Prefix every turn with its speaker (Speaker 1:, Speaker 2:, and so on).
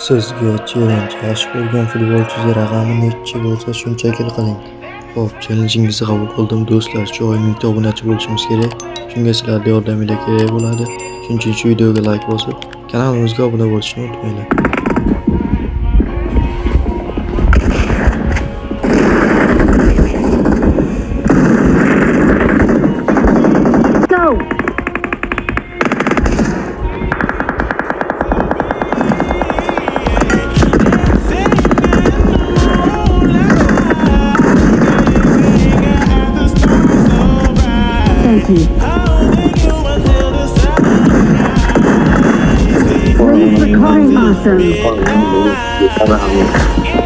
Speaker 1: Sizga chellenj yaxshi ko'rgan futbolchi raqami necha bo'lsa shunchaki qiling. Xo'p, chellenjingizni qabul qildim do'stlar. Shu oy 1000 ta obunachi bo'lishimiz kerak. Shunga sizlarning yordaminglar kerak bo'ladi. Shuning uchun shu videoga like bosib, kanalimizga obuna bo'lishni unutmanglar.
Speaker 2: Thank you. Please record awesome.